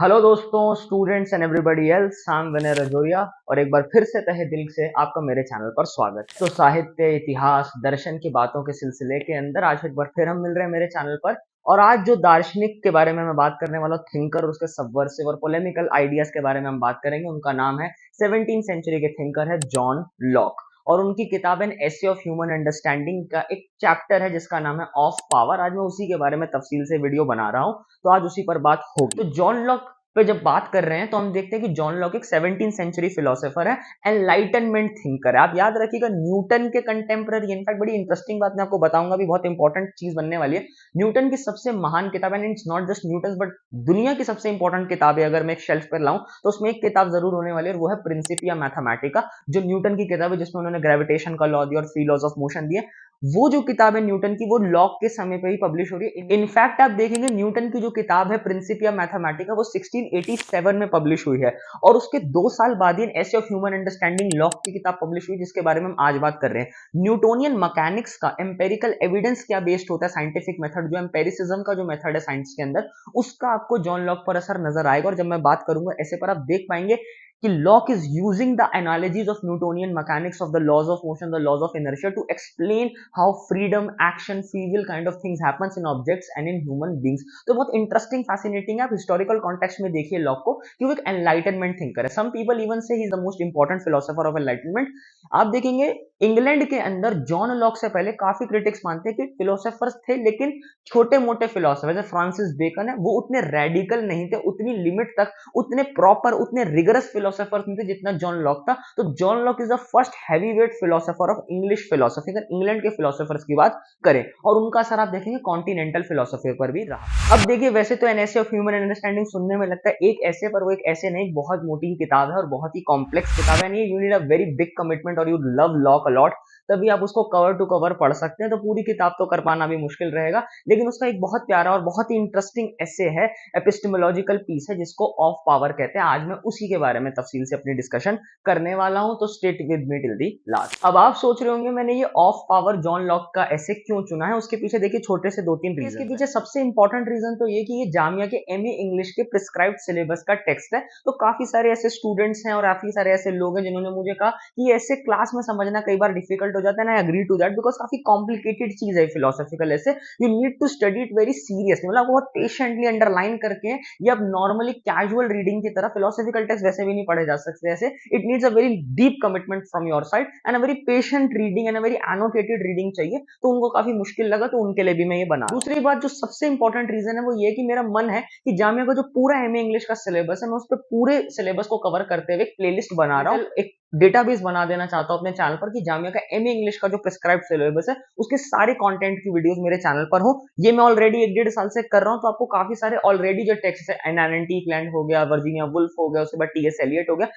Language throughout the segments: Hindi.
हेलो दोस्तों, students and everybody else, I am Vinay Rajoria और एक बार फिर से तहे दिल से आपका मेरे चैनल पर स्वागत है। तो साहित्य, इतिहास, दर्शन की बातों के सिलसिले के अंदर आज एक बार फिर हम मिल रहे हैं मेरे चैनल पर। और आज जो दार्शनिक के बारे में मैं बात करने वाला हूँ, थिंकर और उसके सबवर्सिव और पोलेमिकल आइडियाज के बारे में हम बात करेंगे। उनका नाम है 17th सेंचुरी के थिंकर है जॉन लॉक, और उनकी किताब है एसे ऑफ ह्यूमन अंडरस्टैंडिंग का एक चैप्टर है जिसका नाम है ऑफ पावर। आज मैं उसी के बारे में तफसील से वीडियो बना रहा हूँ, तो आज उसी पर बात होगी। तो जॉन लॉक पे जब बात कर रहे हैं तो हम देखते हैं कि जॉन लॉक एक 17th सेंचुरी फिलोसोफर है, एनलाइटनमेंट थिंकर है। आप याद रखिएगा, न्यूटन के कंटेम्पररी। इनफैक्ट बड़ी इंटरेस्टिंग बात मैं आपको बताऊंगा, भी बहुत इंपॉर्टेंट चीज बनने वाली है। न्यूटन की सबसे महान किताब है, it's not just Newton but दुनिया की सबसे इंपॉर्टेंट किताब है। अगर मैं एक शेल्फ पर लाऊं तो उसमें एक किताब जरूर होने वाली है, वो है प्रिंसिपिया मैथमेटिका, जो न्यूटन की किताब है, जिसमें उन्होंने ग्रेविटेशन का लॉ दिया और 3 लॉज ऑफ मोशन दिए। वो जो किताब है न्यूटन की, वो लॉक के समय पे ही पब्लिश हो रही है। इनफैक्ट आप देखेंगे न्यूटन की जो किताब है प्रिंसिपिया मैथमेटिका, वो 1687 में पब्लिश हुई है, और उसके 2 साल बाद ही एसे ऑफ ह्यूमन अंडरस्टैंडिंग लॉक की किताब पब्लिश हुई, जिसके बारे में हम आज बात कर रहे हैं। न्यूटोनियन मैकेनिक्स का एम्पेरिकल एविडेंस क्या बेस्ड होता है, साइंटिफिक मेथड, जो एम्पेरिसिज्म का जो मेथड है साइंस के अंदर, उसका आपको जॉन लॉक पर असर नजर आएगा। और जब मैं बात करूंगा ऐसे पर, आप देख पाएंगे कि Locke is using the analogies of Newtonian mechanics of the laws of motion, the laws of inertia, to explain how freedom, action, free will kind of things happens in objects and in human beings. तो बहुत इंटरेस्टिंग, फैसिनेटिंग है। आप हिस्टोरिकल कॉन्टेक्स्ट में देखिए लॉक को कि वो एक एनलाइटनमेंट थिंकर है। सम पीपल इवन से he is the most important philosopher of enlightenment. आप देखेंगे इंग्लैंड के अंदर जॉन लॉक से पहले काफी क्रिटिक्स मानते हैं कि फिलोसोफर्स थे, लेकिन छोटे मोटे फिलोसोफर जैसे फ्रांसिस बेकन है, वो उतने रेडिकल नहीं थे, उतनी लिमिट तक, उतने प्रॉपर, उतने रिगरस फिलोसोफर नहीं थे जितना जॉन लॉक था। तो John Locke is the first heavyweight philosopher of English philosophy, अगर इंग्लैंड के फिलोसोफर्स की बात करें। और उनका असर आप देखेंगे कॉन्टिनेंटल फिलोसफी पर भी रहा। अब देखिए, वैसे तो N essay of human understanding सुनने में लगता है एक ऐसे, पर वो एक ऐसे नहीं, बहुत मोटी किताब है और बहुत ही कॉम्प्लेक्स किताब है। You need a very big commitment और यू लव लॉक अलॉट, तभी आप उसको कवर टू कवर पढ़ सकते हैं। तो पूरी किताब तो कर पाना भी मुश्किल रहेगा, लेकिन उसका एक बहुत प्यारा और बहुत ही इंटरेस्टिंग एसे है, एपिस्टेमोलॉजिकल पीस है, जिसको ऑफ पावर कहते हैं। आज मैं उसी के बारे में तफसील से अपनी डिस्कशन करने वाला हूं, तो stay with me till the last. अब आप सोच रहे होंगे मैंने ये ऑफ पावर जॉन लॉक का एसे क्यों चुना है। उसके पीछे देखिए छोटे से 2-3 रीजन। इसके पीछे सबसे इंपॉर्टेंट रीजन तो ये कि ये जामिया के एमए इंग्लिश के प्रिस्क्राइब्ड सिलेबस का टेक्स्ट है। तो काफी सारे ऐसे स्टूडेंट्स हैं और काफी सारे ऐसे लोग हैं जिन्होंने मुझे कहा कि ऐसे क्लास में समझना कई बार डिफिकल्ट हो जाता है। ना, I agree to that, because काफी कॉम्प्लिकेटेड चीज है फिलोसॉफिकल ऐसे। You need to study it very seriously, मतलब बहुत पेशेंटली अंडरलाइन करके। ये अब नॉर्मली कैजुअल रीडिंग की तरह फिलोसॉफिकल टेक्स्ट वैसे भी नहीं पढ़े जा सकते ऐसे। It needs a very deep commitment from your side and a very patient reading and a very annotated reading चाहिए। तो उनको काफी मुश्किल लगा, तो उनके लिए भी मैं ये बना। दूसरी बात जो सबसे इंपॉर्टेंट रीजन है वो ये कि मेरा मन है कि जामिया का जो पूरा एमए इंग्लिश का सिलेबस है, मैं उस पर पूरे सिलेबस को कवर करते हुए एक प्लेलिस्ट बना रहा हूँ, एक डेटाबेस बना देना चाहता हूं अपने चैनल पर, कि जामिया का एमए इंग्लिश का जो प्रिस्क्राइब्ड सिलेबस है उसके सारे कंटेंट की वीडियोस मेरे चैनल पर हो। ये मैं ऑलरेडी 1-1.5 साल से कर रहा हूं, तो आपको काफी सारे ऑलरेडी जो टेक्स्ट है, एनालिटी क्लैंड हो गया, वर्जीनिया वुल्फ हो गया, उसके बाद टीएस एलियट हो गया,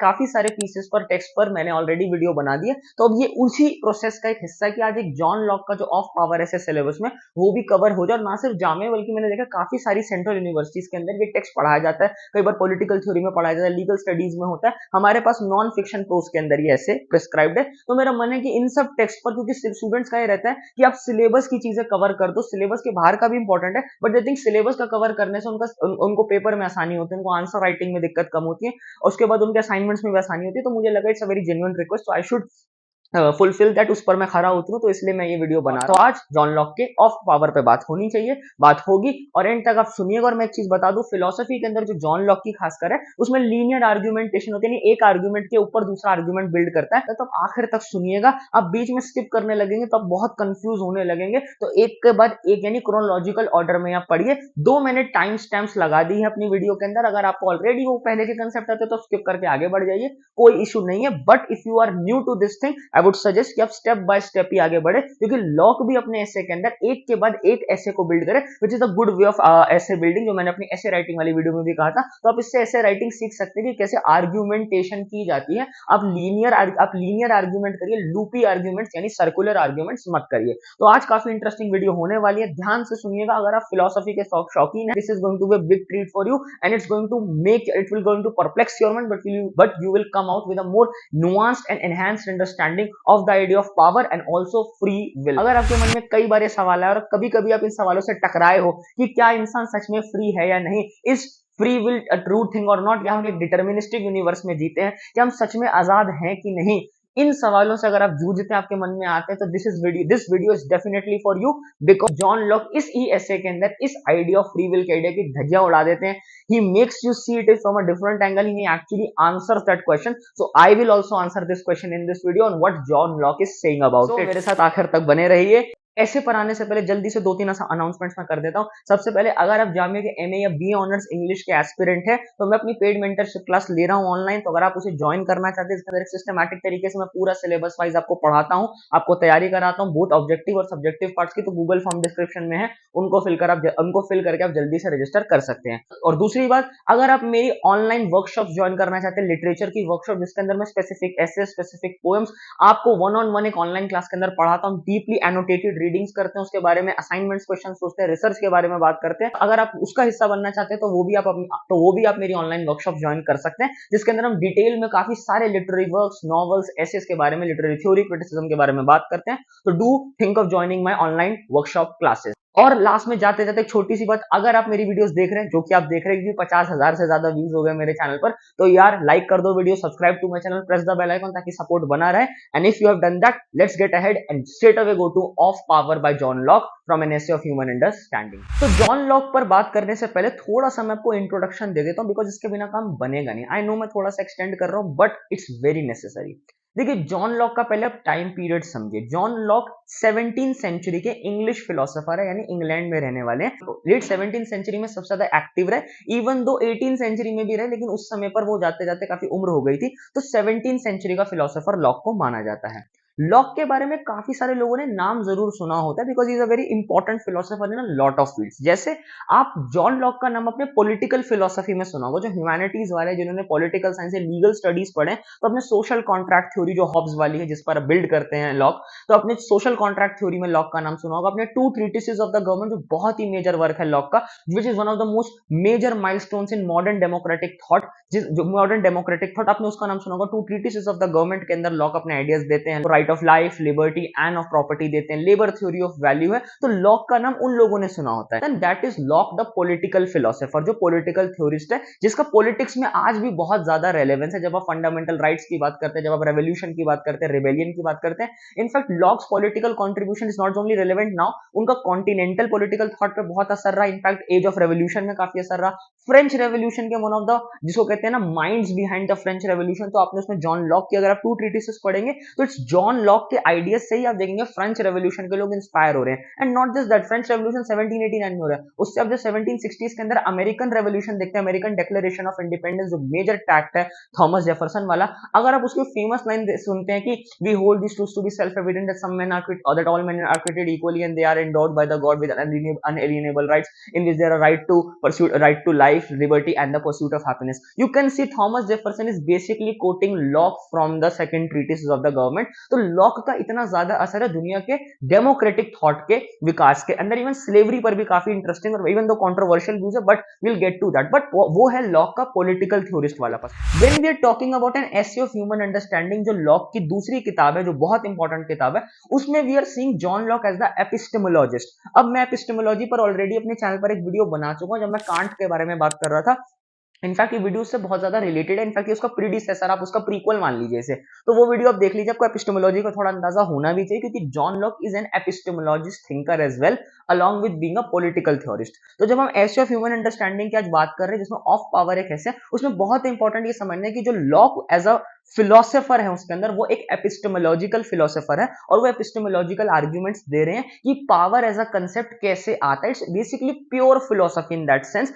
काफी सारे पीसेस पर, टेक्स्ट पर मैंने ऑलरेडी वीडियो बना दी है। तो अब ये उसी प्रोसेस का एक हिस्सा है कि आज एक जॉन लॉक का जो ऑफ पावर है सिलेबस में, वो भी कवर हो जाए। और ना सिर्फ जामिया, बल्कि मैंने देखा काफी सारी सेंट्रल यूनिवर्सिटीज के अंदर ये टेक्स्ट पढ़ाया जाता है। कई बार पॉलिटिकल थ्योरी में पढ़ाया जाता है, लीगल स्टडीज में होता है, हमारे पास नॉन फिक्शन के अंदर ये ऐसे प्रिस्क्राइब्ड है। तो मेरा मन है कि इन सब टेक्स्ट पर, क्योंकि स्टूडेंट्स का ये रहता है कि आप सिलेबस की चीजें कवर कर दो, सिलेबस के बाहर का भी इंपॉर्टेंट है, बट आई थिंक सिलेबस का कवर करने से उनको पेपर में आसानी होती है, उनको आंसर राइटिंग में दिक्कत कम होती है, और उसके बाद उनके असाइनमेंट्स में भी आसानी होती है। तो मुझे लगा it's a very genuine request, तो आई शुड फुलफिल दैट, उस पर मैं खरा उतरूं, तो इसलिए मैं ये वीडियो बना रहा हूं। तो आज जॉन लॉक के ऑफ पावर पे बात होनी चाहिए, बात होगी, और एंड तक आप सुनिएगा। और मैं एक चीज बता दूं, फिलोसफी के अंदर जो जॉन लॉक की खासकर है, उसमें लीनियर आर्गुमेंटेशन होती है, नहीं एक आर्गुमेंट के ऊपर दूसरा आर्गुमेंट बिल्ड करता है। तो आप आखिर तक सुनिएगा, आप बीच में स्किप करने लगेंगे तो आप बहुत कंफ्यूज होने लगेंगे। तो एक के बाद एक, यानी क्रोनोलॉजिकल ऑर्डर में आप पढ़िए। 2 मैंने टाइम स्टैम्प्स लगा दी है अपनी वीडियो के अंदर, अगर आपको ऑलरेडी वो पहले के कंसेप्ट आते तो स्किप करके आगे बढ़ जाइए, कोई इशू नहीं है। But if you are new to this thing, I would suggest कि आप स्टेप बाय स्टेप ही आगे बढ़े, क्योंकि लॉक भी अपने ऐसे के अंदर एक के बाद एक ऐसे को बिल्ड करे, which is a good way of ऐसे बिल्डिंग, जो मैंने अपनी ऐसे राइटिंग वाली वीडियो में भी कहा था। तो आप इससे ऐसे राइटिंग सीख सकते हैं कि कैसे आर्ग्यूमेंटेशन की जाती है। आप लीनियर आर्ग्यूमेंट करिए, लूपी आर्ग्यूमेंट्स यानी सर्कुलर आर्ग्यूमेंट्स मत करिए। तो आज काफी इंटरेस्टिंग वीडियो होने वाली है, ध्यान से सुनिएगा। अगर आप फिलोसफी के शौकीन है, this is going to be big treat for you, and it will going to perplex your mind, but you will come out with a more nuanced and enhanced understanding of the idea of power and also free will। अगर आपके मन में कई बार ये सवाल है और कभी कभी आप इन सवालों से टकराए हो कि क्या इंसान सच में फ्री है या नहीं, इस free will a true thing और नॉट, या हम एक डिटर्मिनिस्टिक यूनिवर्स में जीते हैं, क्या हम सच में आजाद हैं कि नहीं, इन सवालों से अगर आप जूझते हैं, आपके मन में आते हैं, तो this video is definitely for you, because John Locke इस ई एसे के अंदर इस आइडिया ऑफ फ्री विल के आइडिया की धज्जियां उड़ा देते हैं. He makes you see it from a different angle. He actually answers that question. So I will also answer this question in this video on what John Locke is saying about it. मेरे साथ आखिर तक बने रहिए. ऐसे पर आने से पहले जल्दी से 2-3 अनाउंसमेंट्स मैं कर देता हूँ. सबसे पहले, अगर आप जामिया के एमए या बीए ऑनर्स इंग्लिश के एस्पिरेंट है, तो मैं अपनी पेड मेंटरशिप क्लास ले रहा हूँ ऑनलाइन. तो अगर आप उसे ज्वाइन करना चाहते हैं, इसके अंदर एक सिस्टमैटिक तरीके से मैं पूरा सिलेबस वाइज आपको पढ़ाता हूँ, आपको तैयारी कराता हूँ, बोथ ऑब्जेक्टिव और सब्जेक्टिव पार्ट्स की. तो गूगल फॉर्म डिस्क्रिप्शन में है, उनको फिल करके आप जल्दी से रजिस्टर कर सकते हैं. और दूसरी बात, अगर आप मेरी ऑनलाइन वर्कशॉप ज्वाइन करना चाहते हैं, लिटरेचर की वर्कशॉप, जिसके अंदर मैं स्पेसिफिक एसे, स्पेसिफिक पोएम्स आपको वन ऑन वन एक ऑनलाइन क्लास के अंदर पढ़ाता हूँ, डीपली एनोटेटेड रीडिंग्स करते हैं, उसके बारे में असाइनमेंट्स, क्वेश्चन सोचते हैं, रिसर्च के बारे में बात करते हैं. अगर आप उसका हिस्सा बनना चाहते हैं, तो वो भी आप मेरी ऑनलाइन वर्कशॉप ज्वाइन कर सकते हैं, जिसके अंदर हम डिटेल में काफी सारे लिटरेरी वर्क्स, नॉवेल्स, एसेस के बारे में, लिटरेरी थ्योरी, क्रिटिसिज्म के बारे में बात करते हैं. तो do think of joining my online workshop classes. और लास्ट में जाते जाते एक छोटी सी बात, अगर आप मेरी वीडियोस देख रहे हैं, जो कि आप देख रहे हैं, क्योंकि 50,000 से ज्यादा व्यूज हो गए मेरे चैनल पर, तो यार लाइक कर दो video, subscribe to my channel, press the bell icon, ताकि सपोर्ट बना रहे. And if you have done that, let's get ahead and straight away go to of power by John Locke from an essay of human understanding. तो जॉन लॉक पर बात करने से पहले थोड़ा सा मैं आपको इंट्रोडक्शन दे देता हूं, बिकॉज इसके बिना काम बनेगा नहीं. आई नो मैं थोड़ा सा एक्सटेंड कर रहा हूं, बट इट्स वेरी नेसेसरी. देखिए, जॉन लॉक का पहले आप टाइम पीरियड समझिए. जॉन लॉक 17th सेंचुरी के इंग्लिश फिलोसोफर है, यानी इंग्लैंड में रहने वाले हैं. लेट 17th सेंचुरी में सबसे ज्यादा एक्टिव रहे, इवन दो 18th सेंचुरी में भी रहे, लेकिन उस समय पर वो जाते जाते काफी उम्र हो गई थी. तो 17th सेंचुरी का फिलोसोफर लॉक को माना जाता है. लॉक के बारे में काफी सारे लोगों ने नाम जरूर सुना होता है, because is a very important philosopher in a lot of fields. जैसे आप जॉन लॉक का नाम अपने पॉलिटिकल फिलोसफी में सुना होगा, जो ह्यूमैनिटीज वाले, जिन्होंने पॉलिटिकल साइंस या लीगल स्टडीज पढ़े, तो अपने सोशल कॉन्ट्रैक्ट थ्योरी जो हॉब्स वाली है, जिस पर बिल्ड करते हैं लॉक, तो अपने सोशल कॉन्ट्रैक्ट थ्योरी में लॉक का नाम सुना होगा. अपने two treatises of the government, जो बहुत ही मेजर वर्क है लॉक का, which is one of the most major milestones in modern democratic thought, जो मॉडर्न डेमोक्रेटिक थॉट, आपने उसका नाम सुना होगा. Two treatises of the government के अंदर लॉक अपने आइडियाज देते हैं. Right of life, liberty and of property देते हैं. लेबर थ्योरी ऑफ वैल्यू है. तो लॉक का नाम उन लोगों ने सुना होता है. And that is lock the political philosopher, जो पॉलिटिकल थ्योरिस्ट है, जिसका पॉलिटिक्स में आज भी बहुत ज्यादा रेलेवेंस है. जब आप फंडामेंटल राइट्स की बात करते हैं, जब आप रेवोल्यूशन की बात करते हैं, रिबेलियन की बात करते हैं, in fact locks political contribution is not only relevant now, उनका कॉन्टिनेंटल पॉलिटिकल थॉट पे बहुत असर रहा. इनफैक्ट एज ऑफ रेवोल्यूशन में काफी असर रहा. फ्रेंच रेवोल्यूशन के वन ऑफ द, जिसको कहते हैं ना, minds behind the French revolution, तो आपने उसमें जॉन लॉक की, अगर आप टू ट्रीटिसेस पढ़ेंगे, तो इट्स जॉन लॉक के आइडियाज से ही आप देखेंगे फ्रेंच रेवोल्यूशन के लोग इंस्पायर हो रहे हैं. And not just that, French revolution 1789 में हो रहा है, उससे अब जो 1760s के अंदर अमेरिकन रेवोल्यूशन देखते हैं, अमेरिकन डिक्लेरेशन ऑफ इंडिपेंडेंस, जो मेजर टैक्ट है थॉमस जेफरसन वाला. अगर आप उसकी फेमस लाइन सुनते हैं कि we hold this truth to be self evident that some men are that all men are created equally and they are endorsed by the God with unalienable rights, in which there are right to life, liberty and the pursuit of happiness. You can see Thomas Jefferson is basically quoting Locke from the second treatise of the government. तो Locke का इतना ज्यादा असर है दुनिया के डेमोक्रेटिक थॉट के विकास के अंदर. इवन स्लेवरी पर भी काफी इंटरेस्टिंग और इवन दो कंट्रोवर्शियल व्यूज है, but will get to that. But वो है लॉक का पॉलिटिकल थ्योरिस्ट वाला पास. When we are talking about an essay of human understanding, जो लॉक की दूसरी किताब है, जो बहुत इंपॉर्टेंट किताब है, उसमें we are seeing John Locke as the epistemologist. अब मैं एपिस्टेमोलॉजी पर ऑलरेडी अपने चैनल पर एक वीडियो बना चुका हूं, जब मैं कांट के बारे में बात कर रहा था. इनफैक्ट ये वीडियो उससे बहुत ज्यादा रिलेटेड है. इनफैक्ट ये उसका प्रीडिसेसर, आप उसका प्रीक्वल मान लीजिए इसे. तो वो वीडियो आप देख लीजिए, आपको एपिस्टेमोलॉजी का थोड़ा अंदाजा होना भी चाहिए, क्योंकि John Locke is an epistemologist thinker as well, along with being a political theorist. तो जब हम एसे ऑफ ह्यूमन अंडरस्टैंडिंग की आज बात कर रहे हैं, जिसमें ऑफ पावर एक ऐसे, उसमें बहुत इंपॉर्टेंट ये समझना है कि जो लॉक एज अ फिलोसोफर है, उसके अंदर वो एक एपिस्टेमोलॉजिकल फिलोसोफर है, और वो एपिस्टेमोलॉजिकल आर्ग्यूमेंट्स दे रहे हैं कि पावर एज अ कंसेप्ट कैसे आता है. It's basically pure philosophy in that sense.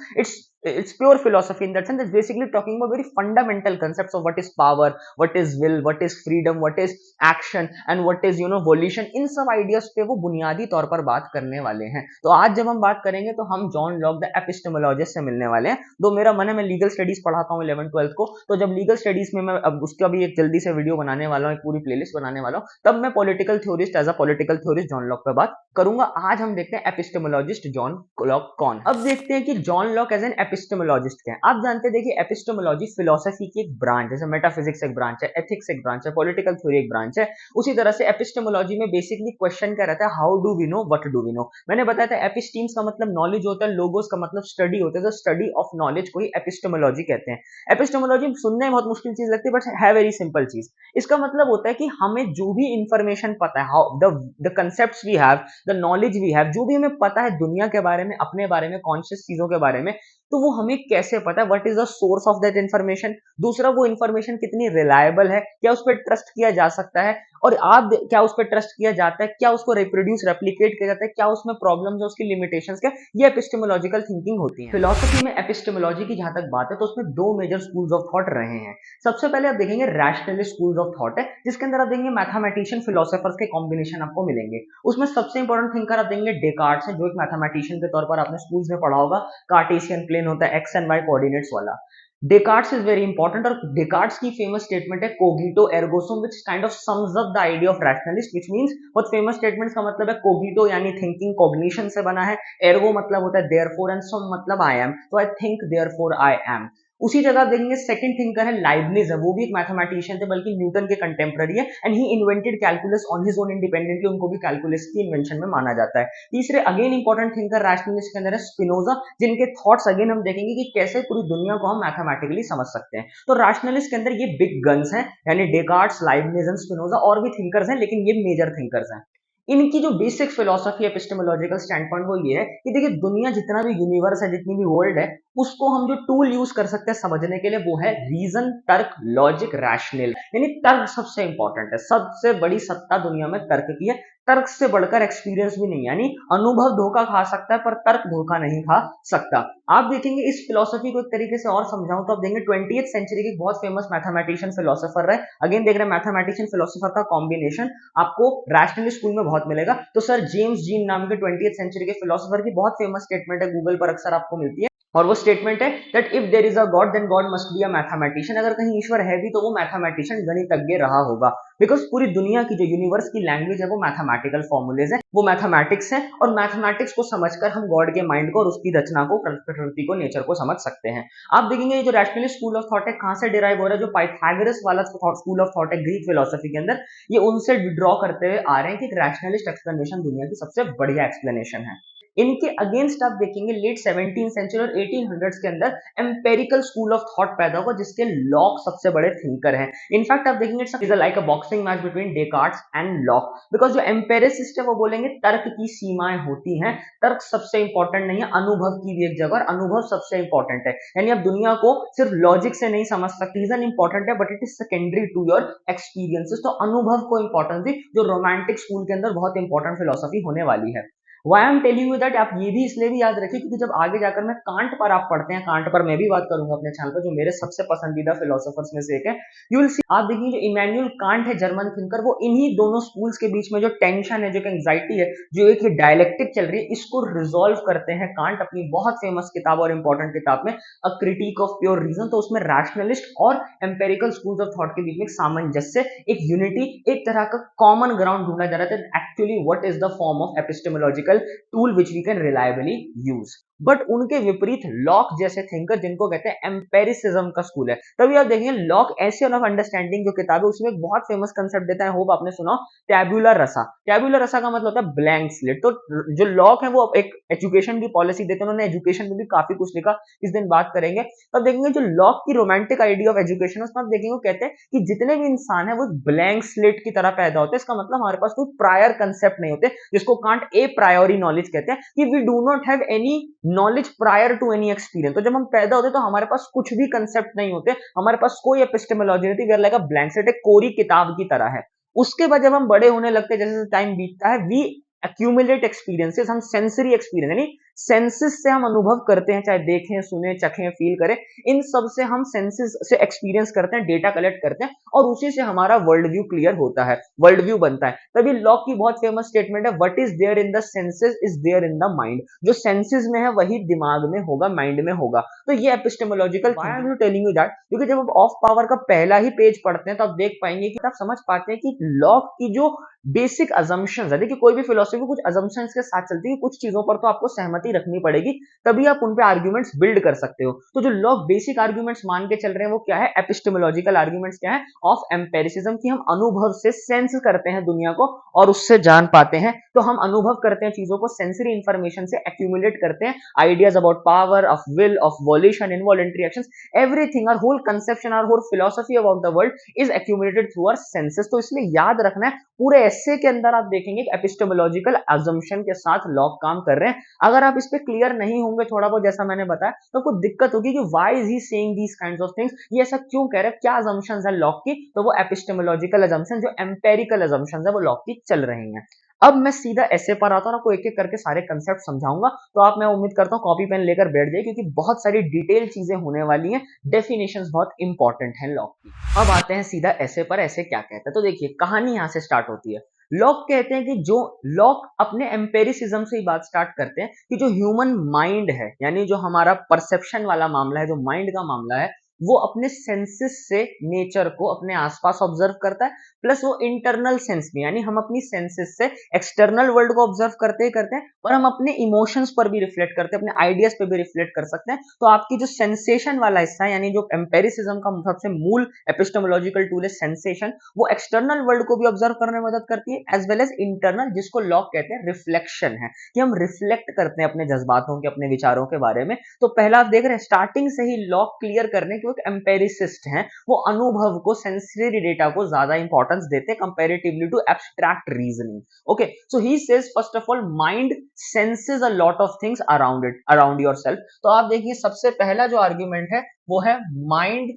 It's pure philosophy in that sense. It's basically talking about very fundamental concepts of what is power, what is will, what is freedom, what is action and what is volition. इन सब आइडियाज पे वो बुनियादी तौर पर बात करने वाले हैं. तो आज जब हम बात करेंगे, तो हम जॉन लॉक द एपिस्टेमोलॉजिस्ट से मिलने वाले हैं. तो मेरा मन है, मैं लीगल स्टडीज पढ़ाता हूँ 11th 12th को, तो जब लीगल स्टडीज में मैं अब इसका भी एक जल्दी से वीडियो बनाने वाला हूँ, एक पूरी प्लेलिस्ट बनाने वाला हूँ, तब मैं political theorist as a political theorist John Locke पे बात करूंगा। आज हम देखते हैं एपिस्टेमोलॉजिस्ट जॉन लॉक कौन है। अब देखते हैं कि जॉन लॉक एज एन एपिस्टेमोलॉजिस्ट क्या है। आप जानते हैं, देखिए एपिस्टेमोलॉजी फिलोसफी की एक ब्रांच है, जैसे मेटाफिजिक्स एक ब्रांच है, एथिक्स एक ब्रांच है, पॉलिटिकल थ्योरी एक ब्रांच है, उसी तरह से एपिस्टेमोलॉजी में बेसिकली क्वेश्चन क्या रहता है, how do we know what do we know. मैंने बताया था एपिस्टीम्स का मतलब नॉलेज होता है, लोगोस का मतलब स्टडी होता है, तो स्टडी ऑफ नॉलेज को ही एपिस्टेमोलॉजी कहते हैं। एपिस्टेमोलॉजी सुनने में बहुत मुश्किल चीज लगती है, बट है वेरी सिंपल चीज। इसका मतलब होता है कि हमें जो भी इंफॉर्मेशन पता है, how the concepts we have, the knowledge we have, जो भी हमें पता है दुनिया के बारे में, अपने बारे में, कॉन्शियस चीजों के बारे में, तो वो हमें कैसे पता है, what is the source of that information. दूसरा, वो इंफॉर्मेशन कितनी रिलायबल है, क्या उस पर ट्रस्ट किया जा सकता है, और आप क्या उस पर ट्रस्ट किया जाता है, क्या उसको रिप्रोड्यूस रेप्लिकेट किया जाता है, क्या उसमें प्रॉब्लम्स है, उसकी लिमिटेशंस क्या, ये एपिस्टेमोलॉजिकल थिंकिंग होती है। फिलोसफी में एपिस्टेमोलॉजी की जहां तक बात है, तो उसमें दो मेजर स्कूल्स ऑफ थॉट रहे हैं। सबसे पहले आप देखेंगे रैशनलिस्ट स्कूल ऑफ थॉट है, जिसके अंदर आप देखेंगे मैथमेटिशियन फिलोसोफर्स के कॉम्बिनेशन आपको मिलेंगे। उसमें सबसे इंपॉर्टेंट थिंकर आप देखेंगे डेकार्ट्स है, जो एक मैथमेटिशियन के तौर पर आपने स्कूल्स में पढ़ा होगा, कार्टेशियन प्लेन होता है, एक्स एंड वाई कोऑर्डिनेट्स वाला। डेकार्ट्स इज वेरी इंपॉर्टेंट, और डेकार्ट्स की फेमस स्टेटमेंट है cogito ergo sum, which kind of sums up the idea of rationalist, which means बहुत फेमस स्टेटमेंट्स का मतलब है कोगिटो यानी थिंकिंग, कॉग्निशन से बना है, एर्गो मतलब होता है देयरफॉर, एंड सम मतलब आई एम, तो I think therefore I am. उसी जगह आप देखेंगे सेकंड थिंकर है लाइबनिज है, वो भी एक मैथमेटिशियन थे, बल्कि न्यूटन के कंटेम्पररी है, and he invented calculus on his own independently, उनको भी कैलकुलस की इन्वेंशन में माना जाता है। तीसरे अगेन इंपॉर्टेंट थिंकर रैशनलिस्ट के अंदर है स्पिनोजा, जिनके थॉट्स अगेन हम देखेंगे कि कैसे पूरी दुनिया को हम मैथमेटिकली समझ सकते हैं। तो रैशनलिस्ट के अंदर ये बिग गन्स हैं, यानी डेकार्ट्स, लाइबनिज एंड स्पिनोजा, और भी थिंकर्स हैं, लेकिन ये मेजर थिंकर्स हैं। इनकी जो basic philosophy epistemological stand point वो ये है कि देखिए दुनिया जितना भी यूनिवर्स है, जितनी भी वर्ल्ड है, उसको हम जो टूल यूज कर सकते हैं समझने के लिए, वो है रीजन, तर्क, लॉजिक, रैशनल, यानी तर्क सबसे इंपॉर्टेंट है। सबसे बड़ी सत्ता दुनिया में तर्क की है, तर्क से बढ़कर एक्सपीरियंस भी नहीं, यानी अनुभव धोखा खा सकता है पर तर्क धोखा नहीं खा सकता। आप देखेंगे इस फिलोसफी को एक तरीके से और समझाऊं तो आप देखेंगे 20th सेंचुरी के बहुत फेमस मैथमेटिशियन फिलोसोफर रहे, अगेन देख रहे हैं मैथमेटिशियन फिलोसोफर का कॉम्बिनेशन आपको रैशनलिस्ट स्कूल में बहुत मिलेगा। तो सर जेम्स जीन नाम के 20th सेंचुरी के फिलोसोफर की बहुत फेमस स्टेटमेंट है, गूगल पर अक्सर आपको मिलती है, और वो स्टेटमेंट है that if there is a God then God must be a mathematician. अगर कहीं ईश्वर है भी तो वो मैथमेटिशियन, गणितज्ञ रहा होगा, बिकॉज पूरी दुनिया की जो यूनिवर्स की लैंग्वेज है वो मैथमेटिकल फॉर्मूलेज है, वो मैथमेटिक्स है, और मैथमेटिक्स को समझकर हम गॉड के माइंड को और उसकी रचना को, प्रकृति को, नेचर को समझ सकते हैं। आप देखेंगे ये जो रैशनलिस्ट स्कूल ऑफ थॉट है कहां से डिराइव हो रहा है, जो पाइथागोरस वाला स्कूल ऑफ थॉट है ग्रीक फिलोसफी के अंदर, ये उनसे ड्रॉ करते हुए आ रहे हैं कि एक रैशनलिस्ट एक्सप्लेनेशन दुनिया की सबसे बढ़िया एक्सप्लेनेशन है। इनके अगेंस्ट आप देखेंगे लेट 17th सेंचुरी और 1800s के अंदर एम्पेरिकल स्कूल ऑफ थॉट पैदा हुआ, जिसके लॉक सबसे बड़े थिंकर हैं। इनफैक्ट आप देखेंगे it's like a boxing match between Descartes and Locke, because जो एम्पेरिसिस्ट है वो बोलेंगे तर्क की सीमाएं होती हैं, तर्क सबसे इंपॉर्टेंट नहीं है, अनुभव की भी एक जगह, और अनुभव सबसे इंपॉर्टेंट है, यानी आप दुनिया को सिर्फ लॉजिक से नहीं समझ सकते, रीजन इंपॉर्टेंट है but it is secondary to your experiences. तो अनुभव को इंपॉर्टेंस दी, जो रोमांटिक स्कूल के अंदर बहुत इंपॉर्टेंट फिलोसफी होने वाली है। Why am telling you that, आप ये भी इसलिए भी याद रखिए क्योंकि जब आगे जाकर मैं कांट पर आप पढ़ते हैं, कांट पर मैं भी बात करूंगा अपने चैनल पर, जो मेरे सबसे पसंदीदा फिलोसोफर्स में से एक है, यू विल सी। आप देखिए जो इमैनुअल कांट है जर्मन थिंकर, वो इन्हीं दोनों स्कूल्स के बीच में जो टेंशन है, जो एंग्जाइटी है, जो एक डायलेक्टिक चल रही है, इसको रिजोल्व करते हैं कांट अपनी बहुत फेमस किताब और इंपॉर्टेंट किताब में a critique of pure reason. तो उसमें रैशनलिस्ट और एम्पेरिकल स्कूल्स ऑफ थॉट के बीच में एक सामंजस्य, एक यूनिटी, एक तरह का कॉमन ग्राउंड ढूंढा जा रहा था, actually what is the form of epistemological tool which we can reliably use. But उनके विपरीत लॉक जैसे थिंकर, जिनको कहते हैं एम्पेरिसिज्म का स्कूल है। तभी आप देखेंगे लॉक एसेन ऑफ अंडरस्टैंडिंग जो किताब है, उसमें एक बहुत फेमस कंसेप्ट देता है, होप आपने सुना, टैब्यूलर रसा। टैब्यूलर रसा का मतलब होता है ब्लैंक स्लेट। तो जो लॉक है वो एक एजुकेशन की पॉलिसी देते हैं, उन्होंने एजुकेशन में भी काफी कुछ लिखा, इस दिन बात करेंगे। तब देखेंगे जो लॉक की रोमांटिक आइडिया ऑफ एजुकेशन, उसमें आप देखेंगे कहते हैं कि जितने भी इंसान है वो ब्लैंक स्लेट की तरह पैदा होते हैं। इसका मतलब हमारे पास कोई प्रायर कंसेप्ट नहीं होते, जिसको कांट ए प्रायोरी नॉलेज कहते हैं, कि we do not have any knowledge prior to any experience. तो जब हम पैदा होते तो हमारे पास कुछ भी कंसेप्ट नहीं होते, हमारे पास कोई एपिस्टेमोलॉजी नहीं थी, we are like a blank slate, एक कोरी किताब की तरह है। उसके बाद जब हम बड़े होने लगते, जैसे टाइम बीतता है, वी accumulate experiences, हम सेंसरी एक्सपीरियंस यानी सेंसेस से हम अनुभव करते हैं, चाहे देखें, सुने, चखें, फील करें, इन सब से हम सेंसेस से एक्सपीरियंस करते हैं, डेटा कलेक्ट करते हैं और उसी से हमारा वर्ल्ड व्यू क्लियर होता है, वर्ल्ड व्यू बनता है। तभी लॉक की बहुत फेमस स्टेटमेंट है, what is there in the senses is there in the mind. जो सेंसेस में है वही दिमाग में होगा, माइंड में होगा। तो ये epistemological, why I am telling you that, क्योंकि जब आप ऑफ पावर का पहला ही पेज पढ़ते हैं तो आप देख पाएंगे कि आप समझ पाते हैं कि लॉक की जो बेसिक अजम्पशंस है, देखिए कोई भी फिलोसफी कुछ अजम्पशंस के साथ चलती है, कुछ चीजों पर तो आपको सहमति रखनी पड़ेगी, तभी आप उन पे आर्ग्यूमेंट्स बिल्ड कर सकते हो। तो जो लॉक बेसिक आर्ग्यूमेंट्स मान के चल रहे हैं वो क्या है, एपिस्टेमोलॉजिकल आर्ग्यूमेंट्स क्या है, ऑफ एम्पेरिसिज्म, की हम अनुभव से सेंस करते हैं दुनिया को और उससे जान पाते हैं। तो हम अनुभव करते हैं चीजों को, सेंसरी इंफॉर्मेशन से एक्यूमुलेट करते हैं ideas about power of will, of volition, involuntary actions, everything, our whole conception, our whole philosophy about the world is accumulated through our senses. तो इसलिए याद रखना है, पूरे एस्से के अंदर आप देखेंगे कि एपिस्टेमोलॉजिकल अजम्पशन के साथ लॉक काम कर रहे हैं। अगर आप इस पे क्लियर नहीं होंगे थोड़ा बहुत, जैसा मैंने बताया, तो आपको दिक्कत होगी कि why is he saying these kinds of things, ये ऐसा क्यों कह रहे हैं, क्या अजम्पशंस है लॉक की। तो वो एपिस्टेमोलॉजिकल अजम्पशन, जो एम्पेरिकल अजम्पशंस है वो लॉक की चल रही हैं। अब मैं सीधा ऐसे पर आता हूं, आपको एक एक करके सारे कंसेप्ट समझाऊंगा, तो आप, मैं उम्मीद करता हूं कॉपी पेन लेकर बैठ जाइए, क्योंकि बहुत सारी डिटेल चीजें होने वाली हैं, डेफिनेशंस बहुत इंपॉर्टेंट हैं लॉक की। अब आते हैं सीधा ऐसे पर, ऐसे क्या कहते हैं। तो देखिए कहानी यहां से स्टार्ट होती है। लॉक कहते हैं कि जो, लॉक अपने एम्पेरिसिज्म से ही बात स्टार्ट करते हैं कि जो ह्यूमन माइंड है, यानी जो हमारा परसेप्शन वाला मामला है, जो माइंड का मामला है, वो अपने सेंसेस से नेचर को अपने आसपास ऑब्जर्व करता है, प्लस वो इंटरनल सेंस में, यानी हम अपनी सेंसेस से एक्सटर्नल वर्ल्ड को ऑब्जर्व करते ही करते हैं, और हम अपने इमोशंस पर भी रिफ्लेक्ट करते हैं, अपने आइडियाज पे भी रिफ्लेक्ट कर सकते हैं। तो आपकी जो सेंसेशन वाला हिस्सा है, यानी जो एम्पेरिसिज्म का सबसे मूल एपिस्टेमोलॉजिकल टूल है सेंसेशन, वो एक्सटर्नल वर्ल्ड को भी ऑब्जर्व करने में मदद करती है, एज वेल एज इंटरनल, जिसको लॉक कहते हैं रिफ्लेक्शन है, कि हम रिफ्लेक्ट करते हैं अपने जज्बातों के, अपने विचारों के बारे में। तो पहला आप देख रहे हैं, स्टार्टिंग से ही लॉक क्लियर करने के, एक एम्पेरिसिस्ट हैं, वो अनुभव को, सेंसरी डेटा को ज्यादा इंपॉर्टेंस देते हैं comparatively to abstract reasoning. Okay, so he says first of all, mind senses a lot of things around it, around yourself. तो आप देखिए सबसे पहला जो आर्ग्यूमेंट है वो है, माइंड,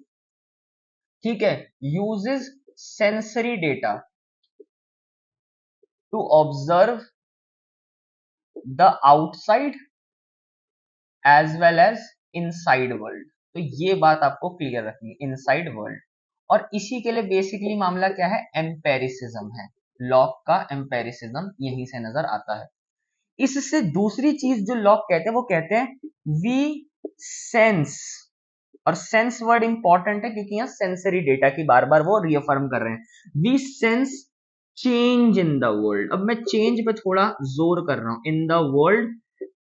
ठीक है, uses sensory data to observe the outside as well as inside world. तो ये बात आपको क्लियर रखनी है, इनसाइड वर्ल्ड। और इसी के लिए बेसिकली मामला क्या है, एम्पेरिसिज्म है। लॉक का एम्पेरिसिज्म यहीं से नजर आता है। इससे दूसरी चीज जो लॉक कहते हैं, वो कहते हैं वी सेंस, और सेंस वर्ड इंपॉर्टेंट है क्योंकि यहां सेंसरी डेटा की बार बार वो रिअफर्म कर रहे हैं। We sense change in the world. अब मैं चेंज पे थोड़ा जोर कर रहा हूं, in the world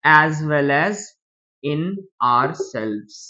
as well as in ourselves.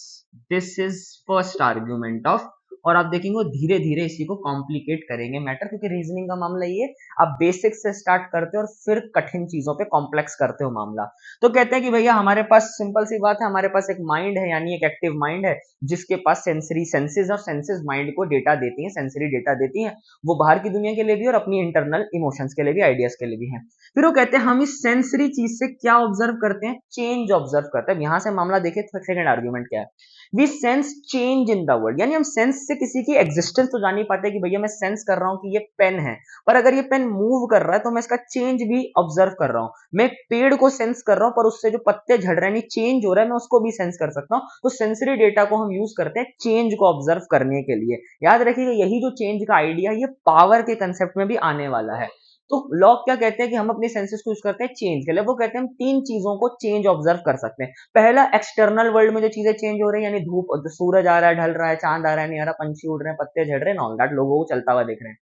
This is first argument of, और आप देखेंगे वो धीरे धीरे इसी को कॉम्प्लिकेट करेंगे मैटर, क्योंकि रीजनिंग का मामला ये, आप बेसिक से स्टार्ट करते हो और फिर कठिन चीजों पे कॉम्प्लेक्स करते हो मामला। तो कहते हैं कि भैया हमारे पास सिंपल सी बात है, हमारे पास एक माइंड है, यानी एक एक्टिव माइंड है, जिसके पास सेंसरी सेंसेस, और सेंसेस माइंड को डेटा देती हैं, सेंसरी डेटा देती हैं, वो बाहर की दुनिया के लिए भी और अपनी इंटरनल इमोशंस के लिए भी, आइडियाज के लिए भी है। फिर वो कहते हैं हम इस सेंसरी चीज से क्या ऑब्जर्व करते हैं, चेंज ऑब्जर्व करते हैं। यहां से मामला देखिए, सेकंड आर्गुमेंट क्या है, we sense change in the world, यानी हम सेंस से किसी की एग्जिस्टेंस तो जान नहीं पाते कि भैया मैं सेंस कर रहा हूं कि ये पेन है, पर अगर ये पेन मूव कर रहा है तो मैं इसका चेंज भी ऑब्जर्व कर रहा हूं। मैं पेड़ को सेंस कर रहा हूं, पर उससे जो पत्ते झड़ रहे हैं, चेंज हो रहा है, मैं उसको भी सेंस कर सकता हूं। तो सेंसरी डेटा को हम यूज करते हैं चेंज को ऑब्जर्व करने के लिए। याद रखिएगा, यही जो चेंज का आइडिया, ये पावर के कंसेप्ट में भी आने वाला है। तो लॉक क्या कहते हैं कि हम अपने सेंसेस को यूज करते हैं चेंज के लिए। वो कहते हैं हम तीन चीजों को चेंज ऑब्जर्व कर सकते हैं। पहला, एक्सटर्नल वर्ल्ड में जो चीजें चेंज हो रही है, यानी धूप, सूरज आ रहा है, ढल रहा है, चांद आ रहा है, नहीं आ रहा, पंछी उड़ रहे हैं, पत्ते झड़ रहे हैं, ऑल दैट, लोगों को चलता हुआ देख रहे हैं,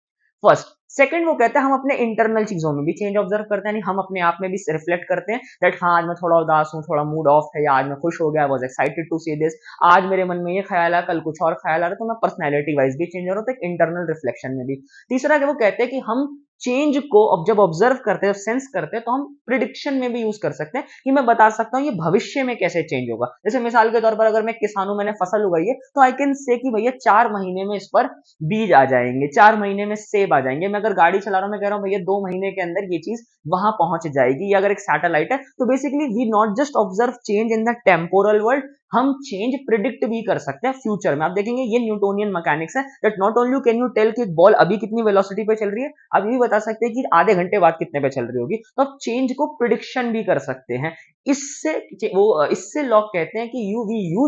फर्स्ट। सेकंड, वो कहते हैं हम अपने इंटरनल चीजों में भी चेंज ऑब्जर्व करते हैं, यानी हम अपने आप में भी रिफ्लेक्ट करते हैं दैट हाँ आज मैं थोड़ा उदास हूँ, थोड़ा मूड ऑफ है, या आज मैं खुश हो गया, was excited to see this, आज मेरे मन में ये ख्याल आया, कल कुछ और ख्याल आ रहा है, तो मैं पर्सनैलिटी वाइज भी चेंज हो रहा हूँ, तो इंटरनल रिफ्लेक्शन में भी। तीसरा, वो कहते हैं कि हम चेंज को अब जब ऑब्जर्व करते हैं, सेंस करते हैं, तो हम प्रिडिक्शन में भी यूज कर सकते हैं, कि मैं बता सकता हूं ये भविष्य में कैसे चेंज होगा। जैसे मिसाल के तौर पर, अगर मैं किसान हूं, मैंने फसल उगाई है, तो आई कैन से कि भैया 4 महीने में इस पर बीज आ जाएंगे, 4 महीने में सेब आ जाएंगे। मैं अगर गाड़ी चला रहा हूं, मैं कह रहा हूं भैया 2 महीने के अंदर ये चीज वहां पहुंच जाएगी। या अगर एक सैटेलाइट है, तो basically we not just observe change in the temporal world, हम चेंज प्रिडिक्ट भी कर सकते हैं फ्यूचर में। आप देखेंगे ये न्यूटोनियन मैकेनिक्स है, that not only can you tell कि बॉल अभी कितनी वेलोसिटी पे चल रही है, आप ये भी बता सकते हैं कि आधे घंटे बाद कितने पे चल रही होगी। तो आप चेंज को प्रिडिक्शन भी कर सकते हैं। इससे लॉक कहते हैं कि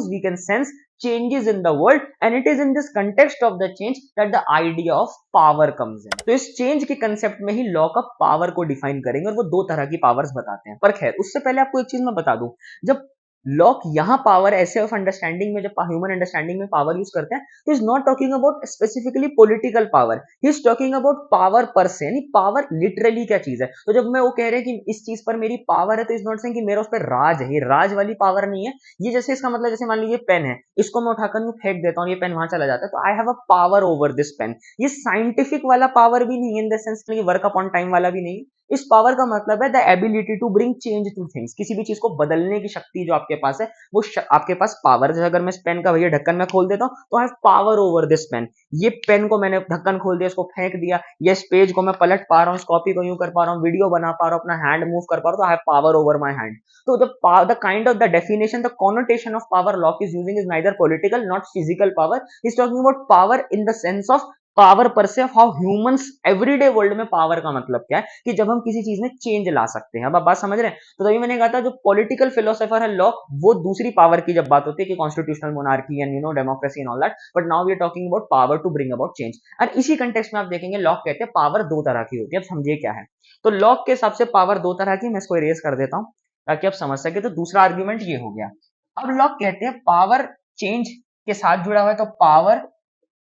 we can sense changes in the world and it is in this context of the change that the idea of power comes in। तो इस चेंज के कंसेप्ट में ही लॉ का पावर को डिफाइन करेंगे और वो दो तरह की पावर्स बताते हैं। पर खैर उससे पहले आपको एक चीज मैं बता दूं, जब लॉक यहां पावर ऐसे ऑफ अंडरस्टैंडिंग में, जब ह्यूमन अंडरस्टैंडिंग में पावर यूज करते हैं, तो is not talking about specifically political power, he is talking about power per से, यानी पावर लिटरली क्या चीज है। तो जब मैं वो कह रहे हैं कि इस चीज पर मेरी पावर है, तो इज नॉट सेइंग कि मेरा उस पर राज है, ये राज वाली पावर नहीं है। ये जैसे इसका मतलब जैसे मान लीजिए पेन है, इसको मैं उठाकर यूं फेंक देता हूं, ये पेन वहां चला जाता है, तो I have a power over this pen. ये साइंटिफिक वाला पावर भी नहीं है, इन द सेंस कि वर्क अपॉन टाइम वाला भी नहीं। इस पावर का मतलब है the ability to bring change to things, किसी भी चीज को बदलने की शक्ति जो आपके पास है, वो आपके पास पावर। जैसे अगर मैं इस पेन का भैया ढक्कन में खोल देता हूं, तो I have power over this pen. ये पेन को मैंने ढक्कन खोल दिया, इसको फेंक दिया, ये इस पेज को मैं पलट पा रहा हूं, इस कॉपी को यूं कर पा रहा हूं, वीडियो बना पा रहा हूं, अपना हैंड मूव कर पा रहा हूं, तो I have power over my hand. तो the kind of the definition, the connotation of power Locke is using is neither political not physical power, is talking about power in the sense of power per se, how humans everyday world में पावर का मतलब क्या है, कि जब हम किसी चीज में चेंज ला सकते हैं। अब आप बात समझ रहे हैं। तो तभी मैंने कहा था जो पॉलिटिकल फिलोसोफर है लॉक, वो दूसरी पावर की जब बात होती है कि constitutional monarchy and democracy and all that, but now we are talking about power to bring about change. और इसी कंटेक्स्ट में आप देखेंगे लॉक कहते हैं पावर दो तरह की होती है। अब समझिए क्या है। तो लॉक के हिसाब से पावर दो तरह की, मैं इसको इरेज कर देता हूं ताकि आप समझ सके। तो दूसरा आर्ग्यूमेंट ये हो गया। अब लॉक कहते हैं पावर चेंज के साथ जुड़ा हुआ है, तो power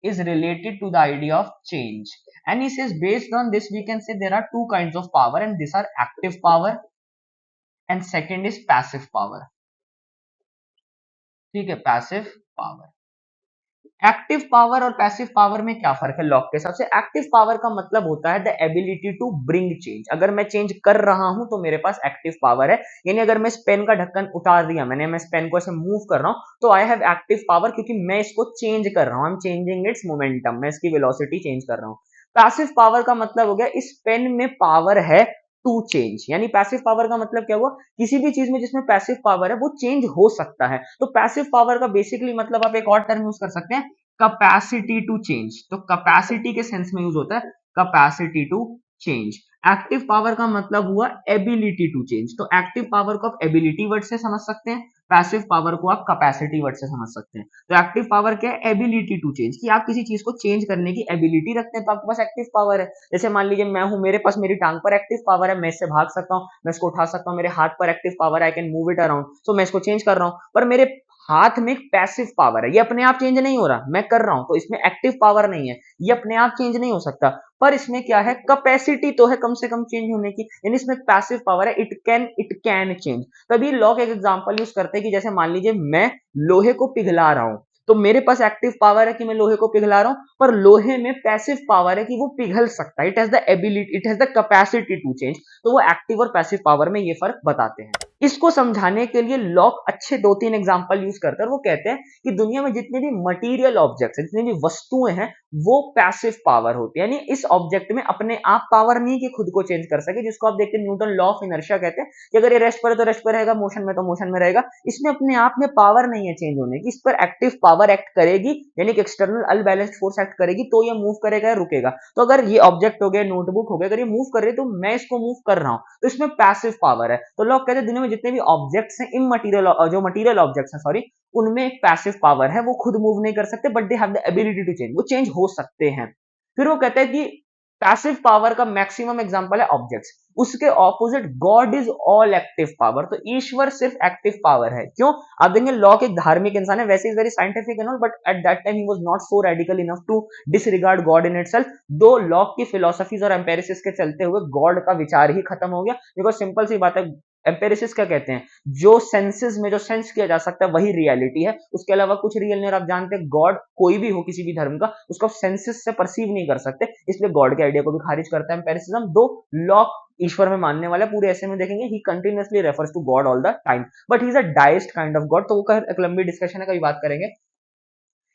is related to the idea of change, and he says based on this we can say there are two kinds of power, and these are active power and second is passive power। ठीक है, पैसिव पावर। एक्टिव पावर और पैसिव पावर में क्या फर्क है लॉक के हिसाब से। एक्टिव पावर का मतलब होता है the ability to bring change. अगर मैं चेंज कर रहा हूं तो मेरे पास एक्टिव पावर है, यानी अगर मैं इस पेन का ढक्कन उतार दिया मैंने, मैं इस पेन को ऐसे मूव कर रहा हूं, तो आई हैव एक्टिव पावर, क्योंकि मैं इसको चेंज कर रहा हूं, I am changing it's momentum, मैं इसकी वेलोसिटी चेंज कर रहा हूं। पैसिव पावर का मतलब हो गया इस पेन में पावर है टू चेंज, यानी पैसिव पावर का मतलब क्या हुआ, किसी भी चीज में जिसमें पैसिव पावर है वो चेंज हो सकता है। तो पैसिव पावर का बेसिकली मतलब आप एक और टर्म यूज कर सकते हैं, कैपेसिटी टू चेंज। तो कैपेसिटी के सेंस में यूज होता है capacity to change. Active power का मतलब हुआ एबिलिटी टू चेंज। तो एक्टिव पावर को आप एबिलिटी वर्ड से समझ सकते हैं, पैसिव पावर को आप कैपेसिटी वर्ड से समझ सकते हैं। तो एक्टिव पावर क्या है, एबिलिटी टू चेंज, कि आप किसी चीज को चेंज करने की एबिलिटी रखते हैं, तो आपके पास एक्टिव पावर है। जैसे मान लीजिए मैं हूं, मेरे पास मेरी टांग पर एक्टिव पावर है, मैं इससे भाग सकता हूं, मैं इसको उठा सकता हूं, मेरे हाथ पर एक्टिव पावर है, I can move it around, so मैं इसको चेंज कर रहा हूं। पर मेरे हाथ में एक पैसिव पावर है, ये अपने आप चेंज नहीं हो रहा, मैं कर रहा हूं, तो इसमें एक्टिव पावर नहीं है, ये अपने आप चेंज नहीं हो सकता। पर इसमें क्या है, कैपेसिटी तो है कम से कम चेंज होने की, यानी इसमें पैसिव पावर है, इट कैन चेंज। तभी लॉक एक एग्जांपल यूज करते हैं कि जैसे मान लीजिए मैं लोहे को पिघला रहा हूं, तो मेरे पास एक्टिव पावर है कि मैं लोहे को पिघला रहा हूं, पर लोहे में पैसिव पावर है कि वो पिघल सकता है, it has the ability, it has the capacity to change. तो वो एक्टिव और पैसिव पावर में ये फर्क बताते हैं। इसको समझाने के लिए लॉक अच्छे दो तीन एग्जांपल यूज करते हैं, और वो कहते हैं कि दुनिया में जितने भी मटेरियल ऑब्जेक्ट्स हैं, जितनी भी वस्तुएं हैं, वो पैसिव पावर होती है, यानी इस ऑब्जेक्ट में अपने आप पावर नहीं कि खुद को चेंज कर सके, जिसको आप देखते हैं न्यूटन लॉ ऑफ इनर्शिया कहते हैं कि अगर ये रेस्ट पर है तो रेस्ट पर रहेगा, मोशन में तो मोशन में रहेगा, इसमें अपने आप में पावर नहीं है चेंज होने की, इस पर एक्टिव पावर एक्ट करेगी, यानी कि एक्सटर्नल अनबैलेंस्ड फोर्स एक्ट करेगी, तो ये मूव करेगा या रुकेगा। तो अगर ये ऑब्जेक्ट हो गया, नोटबुक हो गया, अगर ये मूव कर रही है तो मैं इसको मूव कर रहा हूं, तो इसमें पैसिव पावर है। तो लोग कहते हैं दुनिया में जितने भी ऑब्जेक्ट्स हैं, इममटीरियल जो मटीरियल ऑब्जेक्ट्स हैं सॉरी, उनमें एक पैसिव पावर है, वो खुद मूव नहीं कर सकते, but they have the ability to change, वो चेंज हो सकते हैं। फिर वो कहते हैं कि पैसिव पावर का मैक्सिमम एग्जांपल है ऑब्जेक्ट्स, उसके opposite God is all active power. तो ईश्वर सिर्फ एक्टिव पावर है। क्यों? आप देखेंगे लॉक एक धार्मिक इंसान है, वैसे is very scientific and all, but at that time he was not so radical enough to disregard God in itself. दो लॉक की फिलोसफीज और एम्पेरिसिस के चलते हुए गॉड का विचार ही खत्म हो गया, बिकॉज सिंपल सी बात है, एम्पेरिसिस क्या कहते हैं, जो सेंसेस में जो सेंस किया जा सकता है वही रियलिटी है, उसके अलावा कुछ रियल नहीं। और आप जानते हैं गॉड कोई भी हो किसी भी धर्म का, उसको सेंसेस से परसीव नहीं कर सकते, इसलिए गॉड के आइडिया को भी खारिज करता है एम्पेरिसिज्म। दो लॉक ईश्वर में मानने वाला, पूरे ऐसे में देखेंगे he continuously refers to God all the time, but he is a deist kind of God. तो वो एक लंबी डिस्कशन है, कभी बात करेंगे।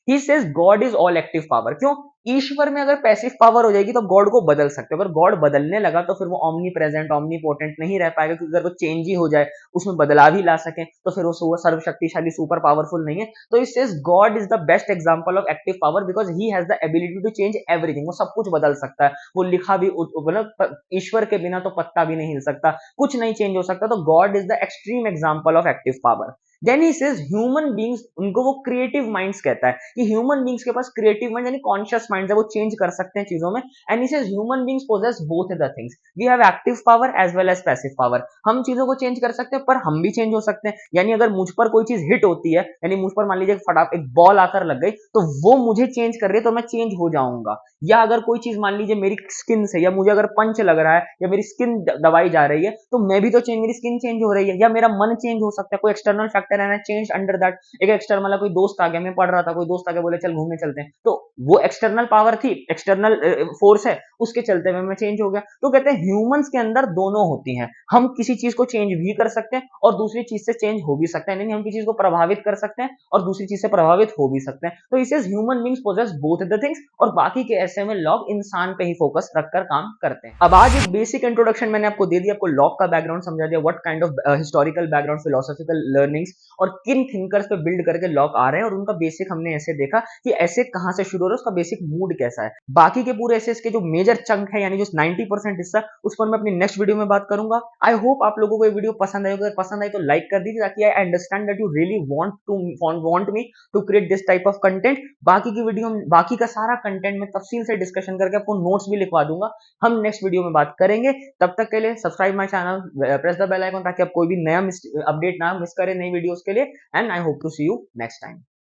He says God is all active power. क्यों? ईश्वर में अगर पैसिव पावर हो जाएगी तो गॉड को बदल सकते हो, अगर गॉड बदलने लगा तो फिर वो ऑमनी प्रेजेंट ऑमनी पोटेंट नहीं रह पाएगा, क्योंकि अगर वो चेंज ही हो जाए, उसमें बदलाव ही ला सके, तो फिर वो सर्वशक्तिशाली सुपर पावरफुल नहीं है। तो it says God is the best example of active power because he has the ability to change everything. वो सब कुछ बदल सकता है, वो लिखा भी, मतलब ईश्वर के बिना तो पत्ता भी नहीं हिल सकता, कुछ नहीं चेंज हो सकता, तो God is the extreme example of active power. Then he says human beings, उनको वो क्रिएटिव माइंड्स कहता है कि ह्यूमन बींग्स के पास क्रिएटिव माइंड यानी कॉन्शियस माइंड है, वो चेंज कर सकते हैं चीजों में। And he says human beings possess both the things, we have active power as well as passive power. हम चीजों को चेंज कर सकते हैं पर हम भी चेंज हो सकते हैं, यानी अगर मुझ पर कोई चीज हिट होती है, यानी मुझ पर मान लीजिए फटाफट एक बॉल आकर लग गई, तो वो मुझे चेंज कर रही है तो मैं चेंज हो जाऊंगा। या अगर कोई चीज मान लीजिए मेरी स्किन से, या मुझे अगर पंच लग रहा है, या मेरी स्किन दबाई जा रही है, तो मैं भी तो चेंज, मेरी स्किन चेंज हो रही है, या मेरा मन चेंज हो सकता है, कोई एक्सटर्नल फैक्टर है, चेंज अंडर दैट। एक एक्सटर्नल मतलब कोई दोस्त आ गया, मैं पढ़ रहा था, कोई दोस्त आ गया बोले चल घूमने चलते हैं, तो वो एक्सटर्नल पावर थी, एक्सटर्नल फोर्स है, उसके चलते हुए मैं चेंज हो गया। तो कहते हैं ह्यूमंस के अंदर दोनों होती हैं, हम किसी चीज को चेंज भी कर सकते हैं और दूसरी चीज से चेंज हो भी सकते हैं, यानी हम किसी चीज को प्रभावित कर सकते हैं और दूसरी चीज से प्रभावित हो भी सकते हैं। तो इसे human beings possess both the things, और बाकी के ऐसे में लॉक इंसान पे ही फोकस रखकर काम करते हैं। अब आज एक बेसिक इंट्रोडक्शन मैंने आपको दे दिया, आपको लॉक का बैकग्राउंड समझा दिया, what kind of historical background, philosophical learnings और किन थिंकर्स पे बिल्ड करके लॉक आ रहे हैं, और उनका बेसिक हमने ऐसे देखा कि ऐसे कहां से शुरू हो रहा है, उसका बेसिक मूड कैसा है। बाकी के पूरे ऐसे इसके जो मेजर चंक है, यानी जो 90% हिस्सा, उस पर मैं अपनी नेक्स्ट वीडियो में बात करूंगा। आई होप आप लोगों को ये वीडियो पसंद आई, अगर पसंद आई तो लाइक कर दीजिए, ताकि I understand that you really want me to create this type of content. बाकी की वीडियो, बाकी का सारा कंटेंट में तफसील से डिस्कशन करके आपको नोट्स भी लिखवा दूंगा, हम नेक्स्ट वीडियो में बात करेंगे। तब तक के लिए subscribe my channel, press the bell icon, ताकि आप कोई भी नया अपडेट ना मिस करें नई वीडियोस के लिए। And I hope to see you next time.